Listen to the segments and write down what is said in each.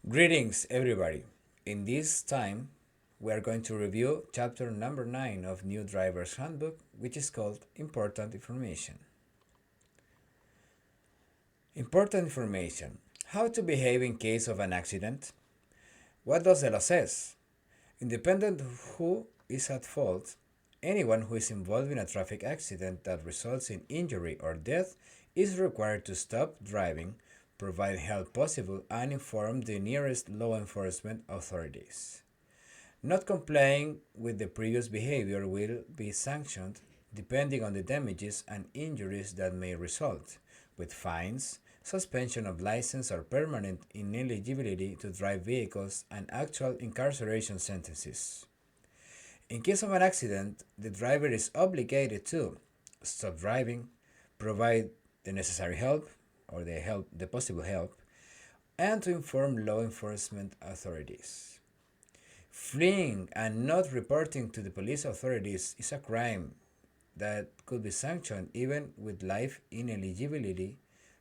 Greetings, everybody. In this time, we are going to review chapter number 9 of New Driver's Handbook, which is called Important Information. Important information. How to behave in case of an accident. What does the law says? Independent of who is at fault, anyone who is involved in a traffic accident that results in injury or death is required to stop driving, provide help possible, and inform the nearest law enforcement authorities. Not complying with the previous behavior will be sanctioned depending on the damages and injuries that may result, with fines, suspension of license or permanent ineligibility to drive vehicles, and actual incarceration sentences. In case of an accident, the driver is obligated to stop driving, provide the necessary help or the possible help, and to inform law enforcement authorities. Fleeing and not reporting to the police authorities is a crime that could be sanctioned even with life ineligibility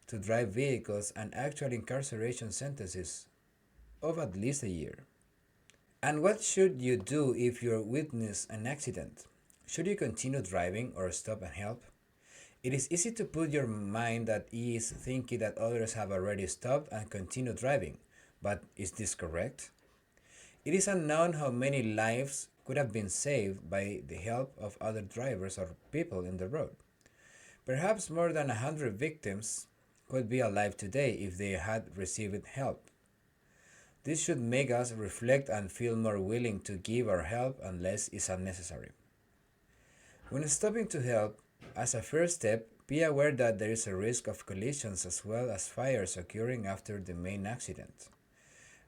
to drive vehicles and actual incarceration sentences of at least a year. And what should you do if you witness an accident? Should you continue driving or stop and help? It is easy to put your mind at ease thinking that others have already stopped and continue driving, but is this correct? It is unknown how many lives could have been saved by the help of other drivers or people in the road. Perhaps more than 100 victims could be alive today if they had received help. This should make us reflect and feel more willing to give our help unless it's unnecessary. When stopping to help, as a first step, be aware that there is a risk of collisions as well as fires occurring after the main accident.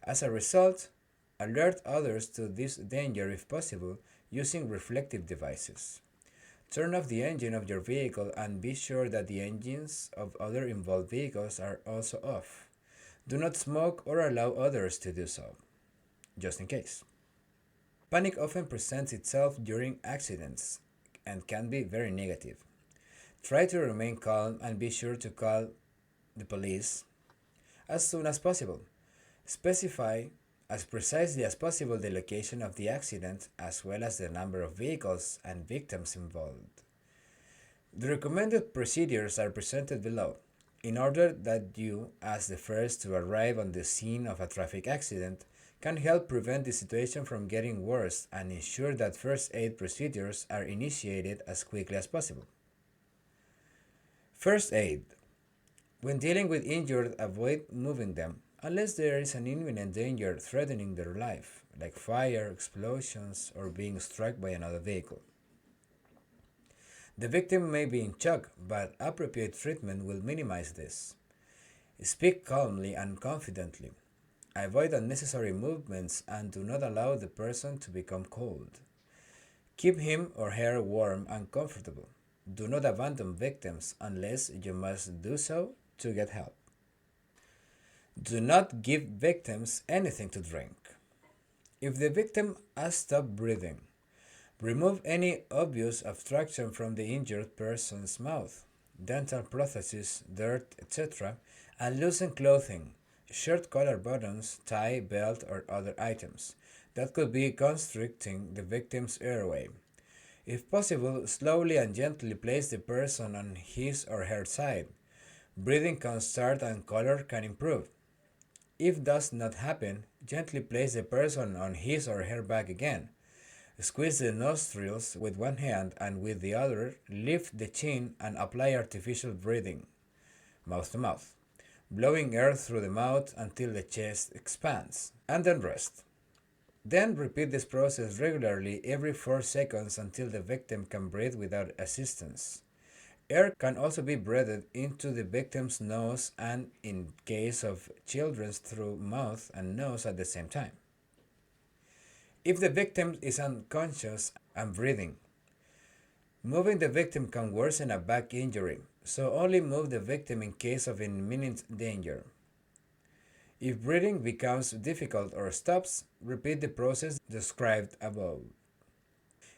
As a result, alert others to this danger if possible using reflective devices. Turn off the engine of your vehicle and be sure that the engines of other involved vehicles are also off. Do not smoke or allow others to do so, just in case. Panic often presents itself during accidents and can be very negative. Try to remain calm and be sure to call the police as soon as possible. Specify as precisely as possible the location of the accident as well as the number of vehicles and victims involved. The recommended procedures are presented below in order that you, as the first to arrive on the scene of a traffic accident, can help prevent the situation from getting worse and ensure that first aid procedures are initiated as quickly as possible. First aid. When dealing with injured, avoid moving them unless there is an imminent danger threatening their life, like fire, explosions, or being struck by another vehicle. The victim may be in shock, but appropriate treatment will minimize this. Speak calmly and confidently. Avoid unnecessary movements and do not allow the person to become cold. Keep him or her warm and comfortable. Do not abandon victims unless you must do so to get help. Do not give victims anything to drink. If the victim has stopped breathing, remove any obvious obstruction from the injured person's mouth, dental prosthesis, dirt, etc., and loosen clothing, shirt collar buttons, tie, belt, or other items that could be constricting the victim's airway. If possible, slowly and gently place the person on his or her side. Breathing can start and color can improve. If does not happen, gently place the person on his or her back again. Squeeze the nostrils with one hand and with the other, lift the chin and apply artificial breathing, mouth to mouth, blowing air through the mouth until the chest expands, and then rest. Then repeat this process regularly every 4 seconds until the victim can breathe without assistance. Air can also be breathed into the victim's nose and, in case of children, through mouth and nose at the same time. If the victim is unconscious and breathing, moving the victim can worsen a back injury, so only move the victim in case of imminent danger. If breathing becomes difficult or stops, repeat the process described above.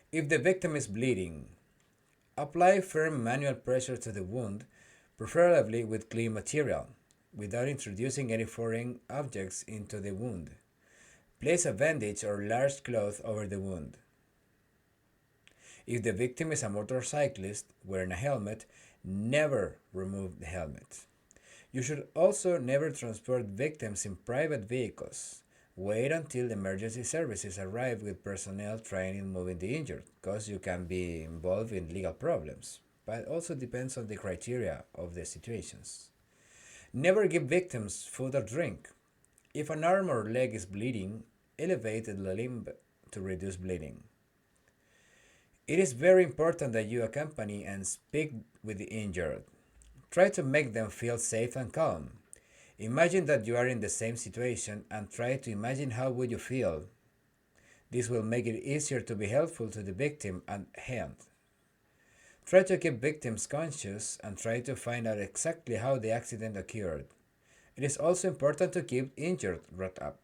If the victim is bleeding, apply firm manual pressure to the wound, preferably with clean material. without introducing any foreign objects into the wound. Place a bandage or large cloth over the wound. If the victim is a motorcyclist wearing a helmet, never remove the helmet. You should also never transport victims in private vehicles. Wait until emergency services arrive with personnel trained in moving the injured, because you can be involved in legal problems. But it also depends on the criteria of the situations. Never give victims food or drink. If an arm or leg is bleeding, elevate the limb to reduce bleeding. It is very important that you accompany and speak with the injured. Try to make them feel safe and calm. Imagine that you are in the same situation and try to imagine how would you feel. This will make it easier to be helpful to the victim and hand. Try to keep victims conscious and try to find out exactly how the accident occurred. It is also important to keep injured brought up.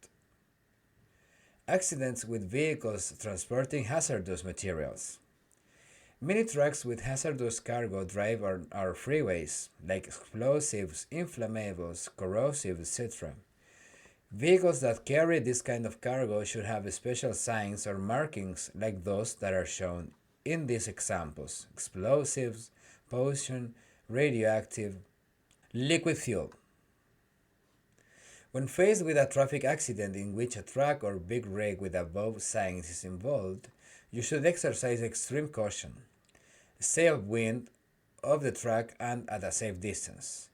Accidents with vehicles transporting hazardous materials. Many trucks with hazardous cargo drive on our freeways, like explosives, inflammables, corrosive, etc. Vehicles that carry this kind of cargo should have special signs or markings like those that are shown in these examples: explosives, poison, radioactive, liquid fuel. When faced with a traffic accident in which a truck or big rig with above signs is involved, you should exercise extreme caution. Stay upwind of the truck and at a safe distance.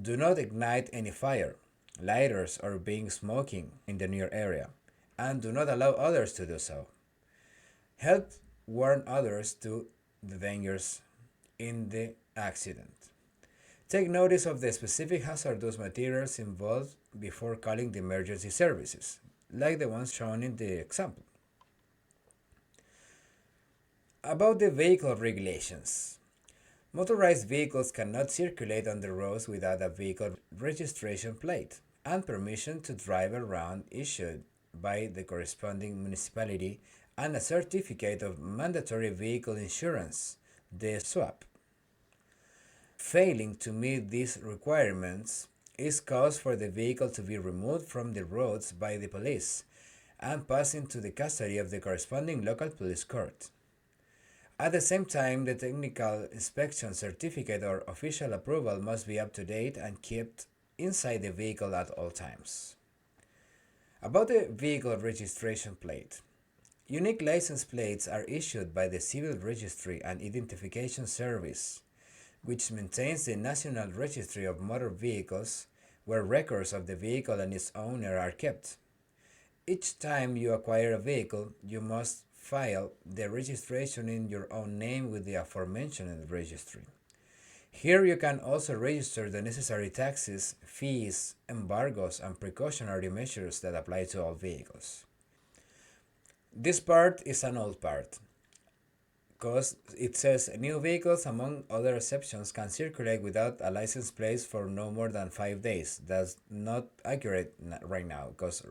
Do not ignite any fire, lighters, or being smoking in the near area, and do not allow others to do so. Help warn others to the dangers in the accident. Take notice of the specific hazardous materials involved before calling the emergency services, like the ones shown in the example. About the vehicle regulations. Motorized vehicles cannot circulate on the roads without a vehicle registration plate and permission to drive around issued by the corresponding municipality and a certificate of mandatory vehicle insurance, the SWAP. Failing to meet these requirements is cause for the vehicle to be removed from the roads by the police and pass into the custody of the corresponding local police court. At the same time, the technical inspection certificate or official approval must be up to date and kept inside the vehicle at all times. About the vehicle registration plate. Unique license plates are issued by the Civil Registry and Identification Service, which maintains the National Registry of Motor Vehicles, where records of the vehicle and its owner are kept. Each time you acquire a vehicle, you must file the registration in your own name with the aforementioned registry. Here you can also register the necessary taxes, fees, embargoes, and precautionary measures that apply to all vehicles. This part is an old part, because it says new vehicles, among other exceptions, can circulate without a license plate for no more than 5 days. That's not accurate right now, because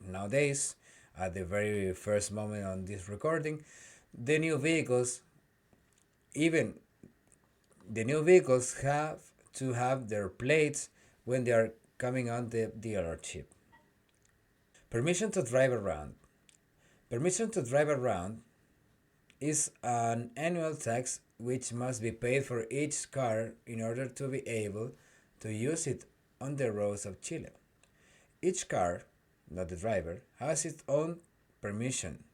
nowadays, at the very first moment on this recording, the new vehicles, even the new vehicles have to have their plates when they are coming on the dealership. Permission to drive around. Permission to drive around is an annual tax which must be paid for each car in order to be able to use it on the roads of Chile. Each car, not the driver, has its own permission,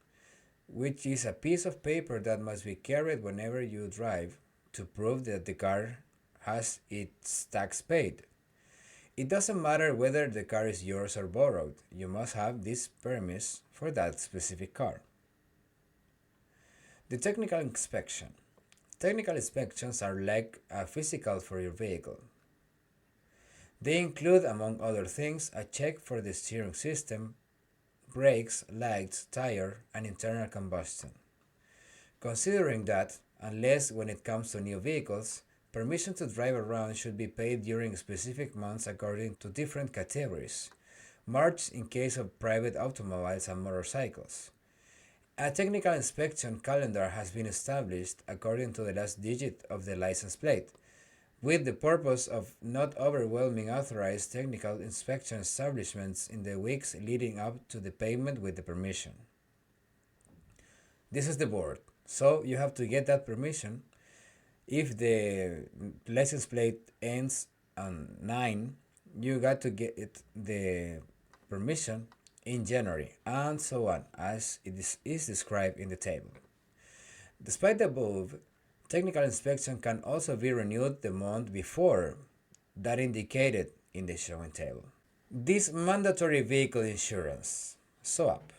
which is a piece of paper that must be carried whenever you drive to prove that the car has its tax paid. It doesn't matter whether the car is yours or borrowed, you must have this permit for that specific car. The technical inspection. Technical inspections are like a physical for your vehicle. They include, among other things, a check for the steering system, brakes, lights, tire, and internal combustion. Considering that, unless when it comes to new vehicles, permission to drive around should be paid during specific months according to different categories, marked in case of private automobiles and motorcycles. A technical inspection calendar has been established according to the last digit of the license plate, with the purpose of not overwhelming authorized technical inspection establishments in the weeks leading up to the payment with the permission. This is the board, so you have to get that permission. If the license plate ends on 9, you got to get the permission in January, and so on, as is described in the table. Despite the above, technical inspection can also be renewed the month before that indicated in the showing table. This mandatory vehicle insurance, SOAP,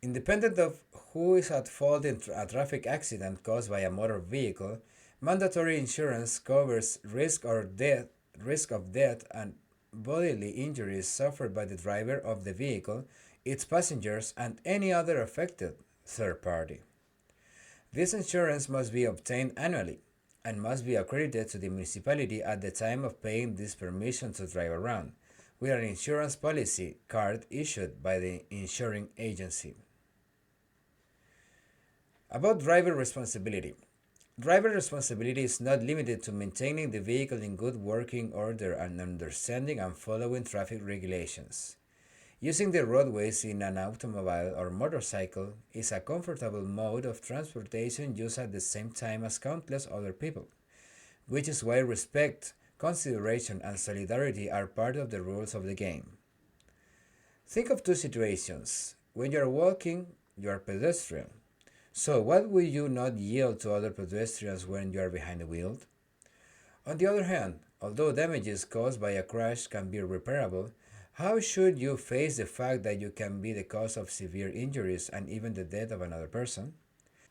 independent of who is at fault in a traffic accident caused by a motor vehicle, mandatory insurance covers risk of death and bodily injuries suffered by the driver of the vehicle, its passengers, and any other affected third party. This insurance must be obtained annually and must be accredited to the municipality at the time of paying this permission to drive around, with an insurance policy card issued by the insuring agency. About driver responsibility. Driver responsibility is not limited to maintaining the vehicle in good working order and understanding and following traffic regulations. Using the roadways in an automobile or motorcycle is a comfortable mode of transportation used at the same time as countless other people, which is why respect, consideration, and solidarity are part of the rules of the game. Think of two situations. When you are walking, you are pedestrian. So, why would you not yield to other pedestrians when you are behind the wheel? On the other hand, although damages caused by a crash can be repairable, how should you face the fact that you can be the cause of severe injuries and even the death of another person?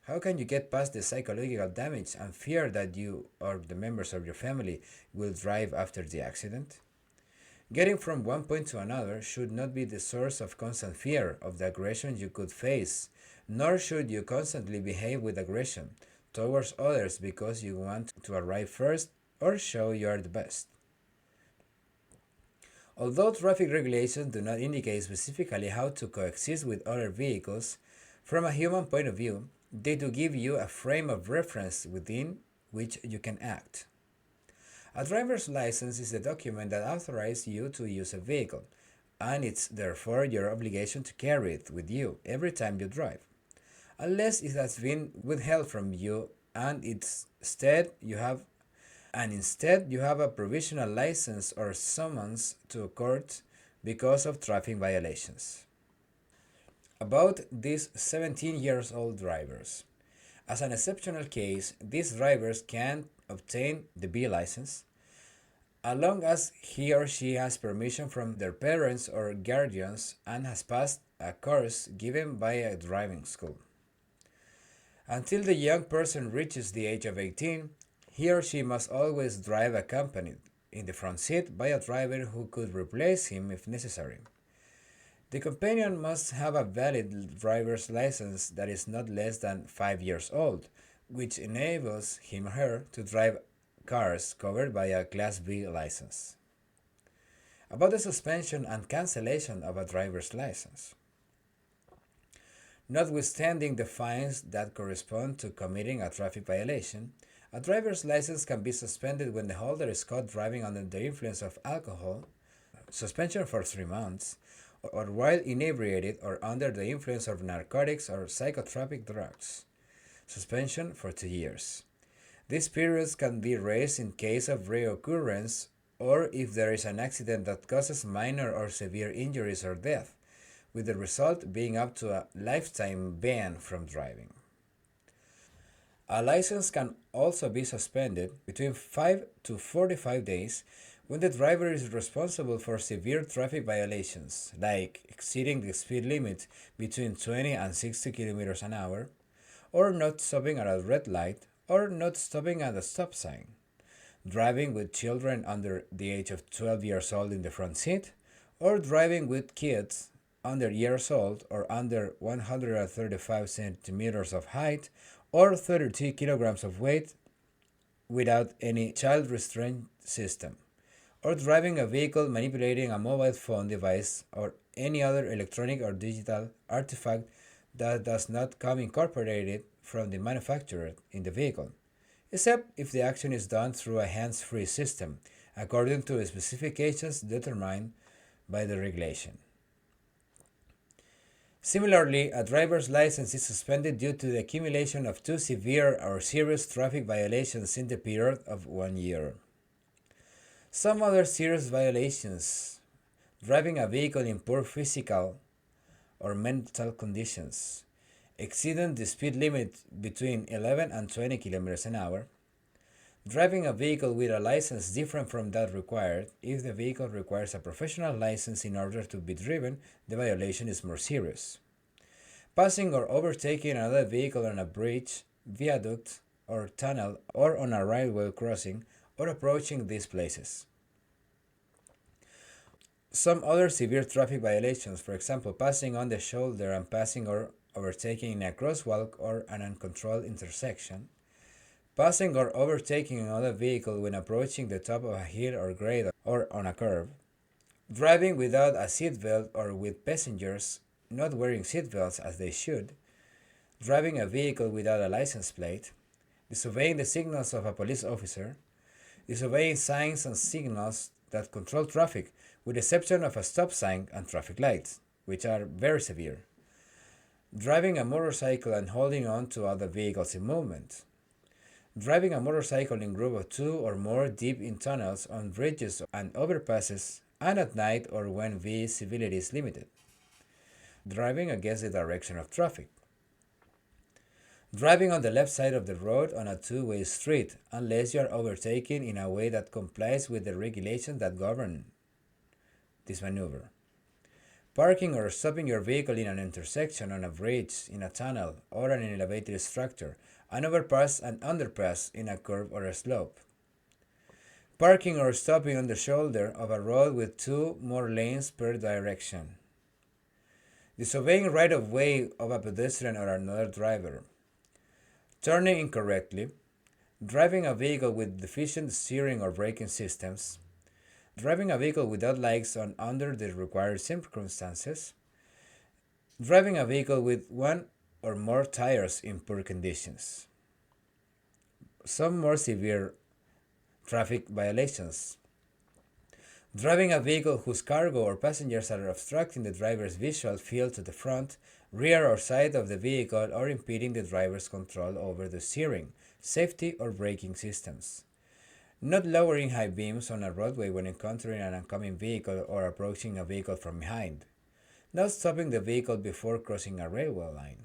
How can you get past the psychological damage and fear that you or the members of your family will drive after the accident? Getting from one point to another should not be the source of constant fear of the aggression you could face, nor should you constantly behave with aggression towards others because you want to arrive first or show you are the best. Although traffic regulations do not indicate specifically how to coexist with other vehicles, from a human point of view, they do give you a frame of reference within which you can act. A driver's license is the document that authorizes you to use a vehicle, and it's therefore your obligation to carry it with you every time you drive, unless it has been withheld from you and instead you have a provisional license or summons to a court because of traffic violations. About these 17 years old drivers. As an exceptional case, these drivers can obtain the B license as long as he or she has permission from their parents or guardians and has passed a course given by a driving school. Until the young person reaches the age of 18, he or she must always drive accompanied in the front seat by a driver who could replace him if necessary. The companion must have a valid driver's license that is not less than 5 years old, which enables him or her to drive cars covered by a Class B license. About the suspension and cancellation of a driver's license. Notwithstanding the fines that correspond to committing a traffic violation, a driver's license can be suspended when the holder is caught driving under the influence of alcohol, suspension for 3 months, or while inebriated or under the influence of narcotics or psychotropic drugs, suspension for 2 years. These periods can be raised in case of reoccurrence or if there is an accident that causes minor or severe injuries or death, with the result being up to a lifetime ban from driving. A license can also be suspended between 5 to 45 days when the driver is responsible for severe traffic violations, like exceeding the speed limit between 20 and 60 kilometers an hour, or not stopping at a red light, or not stopping at a stop sign, driving with children under the age of 12 years old in the front seat, or driving with kids under years old or under 135 centimeters of height or 32 kilograms of weight without any child restraint system, or driving a vehicle manipulating a mobile phone device or any other electronic or digital artifact that does not come incorporated from the manufacturer in the vehicle, except if the action is done through a hands-free system, according to specifications determined by the regulation. Similarly, a driver's license is suspended due to the accumulation of two severe or serious traffic violations in the period of 1 year. Some other serious violations: driving a vehicle in poor physical or mental conditions, exceeding the speed limit between 11 and 20 kilometers an hour, driving a vehicle with a license different from that required. If the vehicle requires a professional license in order to be driven, the violation is more serious. Passing or overtaking another vehicle on a bridge, viaduct, or tunnel, or on a railway crossing, or approaching these places. Some other severe traffic violations, for example, passing on the shoulder and passing or overtaking in a crosswalk or an uncontrolled intersection, passing or overtaking another vehicle when approaching the top of a hill or grade or on a curve, driving without a seatbelt or with passengers not wearing seatbelts as they should, driving a vehicle without a license plate, disobeying the signals of a police officer, disobeying signs and signals that control traffic, with the exception of a stop sign and traffic lights, which are very severe, driving a motorcycle and holding on to other vehicles in movement, driving a motorcycle in group of two or more deep in tunnels, on bridges and overpasses, and at night or when visibility is limited, driving against the direction of traffic, driving on the left side of the road on a two-way street unless you are overtaken in a way that complies with the regulations that govern this maneuver, parking or stopping your vehicle in an intersection, on a bridge, in a tunnel, or on an elevated structure, an overpass and underpass, in a curve or a slope, parking or stopping on the shoulder of a road with two more lanes per direction, disobeying right-of-way of a pedestrian or another driver, turning incorrectly, driving a vehicle with deficient steering or braking systems, driving a vehicle without lights on under the required circumstances, driving a vehicle with one or more tires in poor conditions. Some more severe traffic violations: driving a vehicle whose cargo or passengers are obstructing the driver's visual field to the front, rear, or side of the vehicle, or impeding the driver's control over the steering, safety, or braking systems. Not lowering high beams on a roadway when encountering an oncoming vehicle or approaching a vehicle from behind. Not stopping the vehicle before crossing a railway line.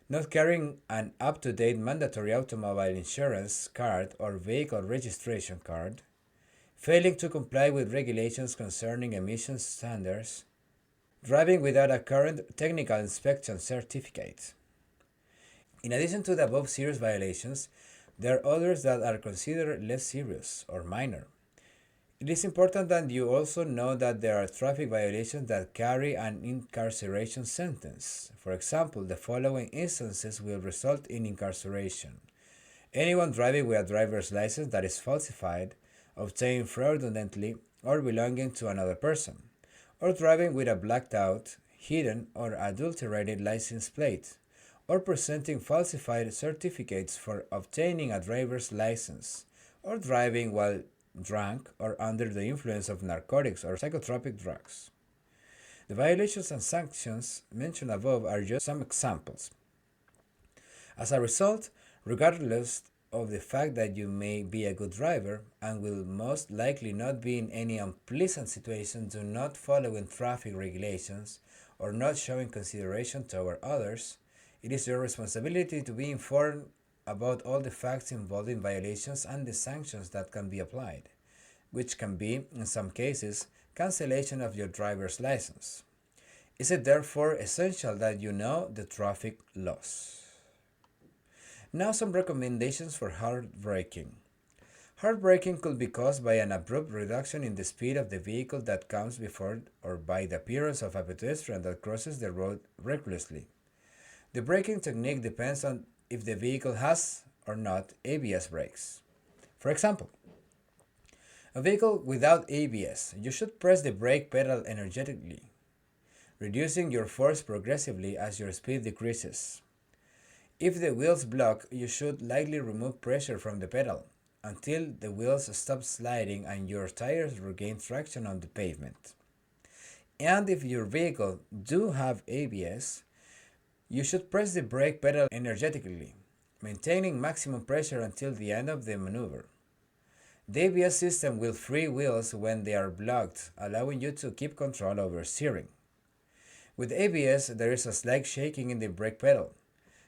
Not carrying an up-to-date mandatory automobile insurance card or vehicle registration card. Failing to comply with regulations concerning emissions standards. Driving without a current technical inspection certificate. In addition to the above serious violations, there are others that are considered less serious or minor. It is important that you also know that there are traffic violations that carry an incarceration sentence. For example, the following instances will result in incarceration: anyone driving with a driver's license that is falsified, obtained fraudulently, or belonging to another person, or driving with a blacked out, hidden, or adulterated license plate, or presenting falsified certificates for obtaining a driver's license, or driving while drunk or under the influence of narcotics or psychotropic drugs. The violations and sanctions mentioned above are just some examples. As a result, regardless of the fact that you may be a good driver and will most likely not be in any unpleasant situation due not following traffic regulations or not showing consideration toward others, it is your responsibility to be informed about all the facts involving violations and the sanctions that can be applied, which can be, in some cases, cancellation of your driver's license. Is it therefore essential that you know the traffic laws? Now some recommendations for hard braking. Hard braking could be caused by an abrupt reduction in the speed of the vehicle that comes before or by the appearance of a pedestrian that crosses the road recklessly. The braking technique depends on if the vehicle has or not ABS brakes. For example, a vehicle without ABS, you should press the brake pedal energetically, reducing your force progressively as your speed decreases. If the wheels block, you should lightly remove pressure from the pedal until the wheels stop sliding and your tires regain traction on the pavement. And if your vehicle do have ABS, you should press the brake pedal energetically, maintaining maximum pressure until the end of the maneuver. The ABS system will free wheels when they are blocked, allowing you to keep control over steering. With ABS, there is a slight shaking in the brake pedal.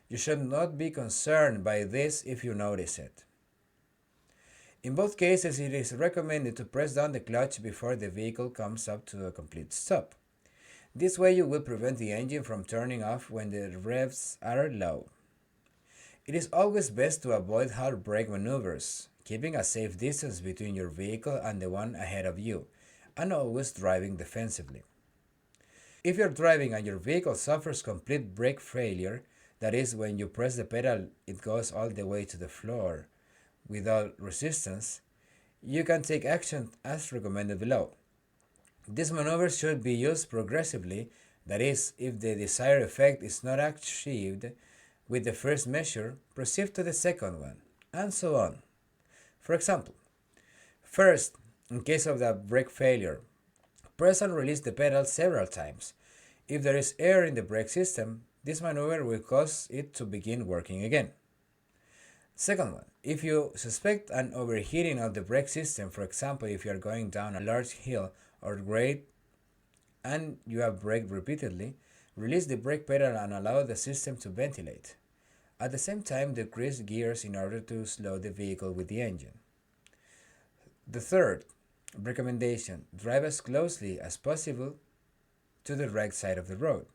You should not be concerned by this if you notice it. In both cases, it is recommended to press down the clutch before the vehicle comes up to a complete stop. This way you will prevent the engine from turning off when the revs are low. It is always best to avoid hard brake maneuvers, keeping a safe distance between your vehicle and the one ahead of you, and always driving defensively. If you're driving and your vehicle suffers complete brake failure, that is, when you press the pedal it goes all the way to the floor without resistance, you can take action as recommended below. These maneuvers should be used progressively, that is, if the desired effect is not achieved with the first measure, proceed to the second one, and so on. For example, first, in case of the brake failure, press and release the pedal several times. If there is air in the brake system, this maneuver will cause it to begin working again. Second one, if you suspect an overheating of the brake system, for example if you are going down a large hill or grade and you have braked repeatedly, release the brake pedal and allow the system to ventilate. At the same time, decrease gears in order to slow the vehicle with the engine. The third recommendation, drive as closely as possible to the right side of the road.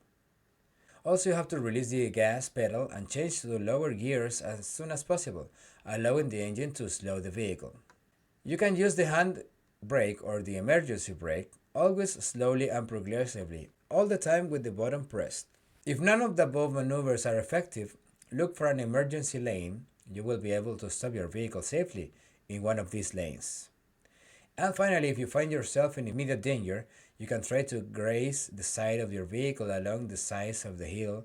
Also, you have to release the gas pedal and change to the lower gears as soon as possible, allowing the engine to slow the vehicle. You can use the hand brake or the emergency brake, always slowly and progressively, all the time with the button pressed. If none of the above maneuvers are effective, look for an emergency lane. You will be able to stop your vehicle safely in one of these lanes. And finally, if you find yourself in immediate danger, you can try to graze the side of your vehicle along the sides of the hill,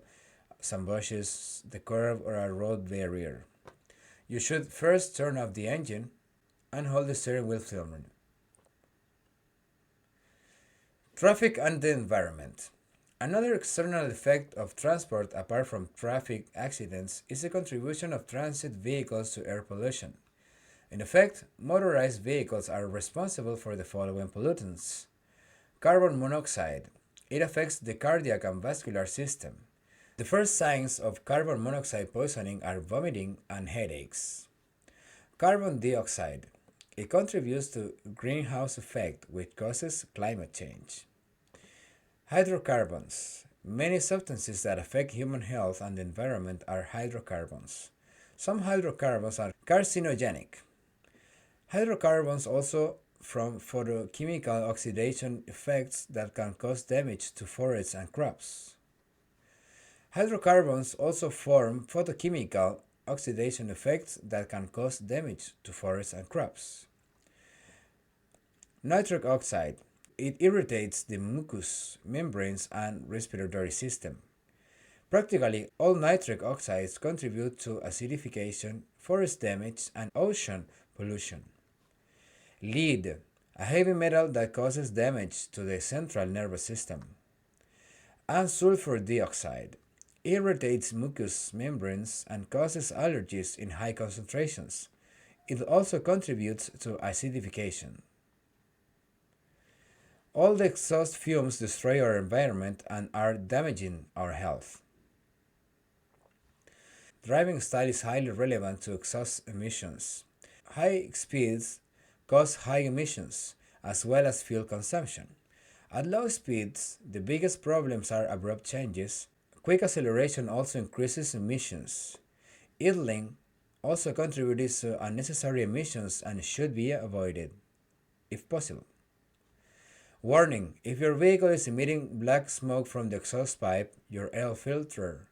some bushes, the curb, or a road barrier. You should first turn off the engine and hold the steering wheel firmly. Traffic and the environment. Another external effect of transport apart from traffic accidents is the contribution of transit vehicles to air pollution. In effect, motorized vehicles are responsible for the following pollutants. Carbon monoxide. It affects the cardiac and vascular system. The first signs of carbon monoxide poisoning are vomiting and headaches. Carbon dioxide. It contributes to greenhouse effect, which causes climate change. Hydrocarbons. Many substances that affect human health and the environment are hydrocarbons. Some hydrocarbons are carcinogenic. Hydrocarbons also from photochemical oxidation effects that can cause damage to forests and crops. Hydrocarbons also form photochemical oxidation effects that can cause damage to forests and crops. Nitric oxide. It irritates the mucous membranes and respiratory system. Practically all nitric oxides contribute to acidification, forest damage, and ocean pollution. Lead, a heavy metal that causes damage to the central nervous system. And sulfur dioxide, irritates mucous membranes and causes allergies in high concentrations. It also contributes to acidification. All the exhaust fumes destroy our environment and are damaging our health. Driving style is highly relevant to exhaust emissions. High speeds cause high emissions, as well as fuel consumption. At low speeds, the biggest problems are abrupt changes. Quick acceleration also increases emissions. Idling also contributes to unnecessary emissions and should be avoided, if possible. Warning: if your vehicle is emitting black smoke from the exhaust pipe, your air filter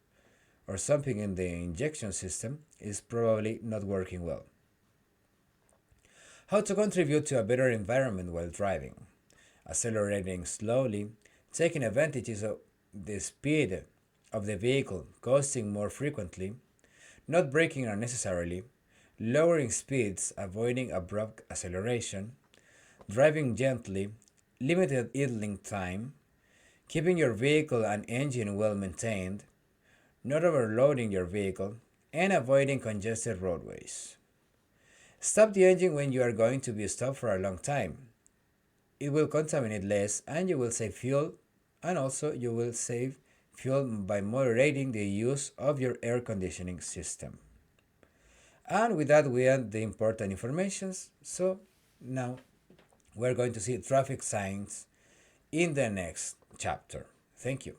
or something in the injection system is probably not working well. How to contribute to a better environment while driving. Accelerating slowly, taking advantage of the speed of the vehicle, coasting more frequently, not braking unnecessarily, lowering speeds, avoiding abrupt acceleration, driving gently, limited idling time, keeping your vehicle and engine well maintained, not overloading your vehicle, and avoiding congested roadways. Stop the engine when you are going to be stopped for a long time. It will contaminate less and you will save fuel, and also you will save fuel by moderating the use of your air conditioning system. And with that, we end the important information. So now we're going to see traffic signs in the next chapter. Thank you.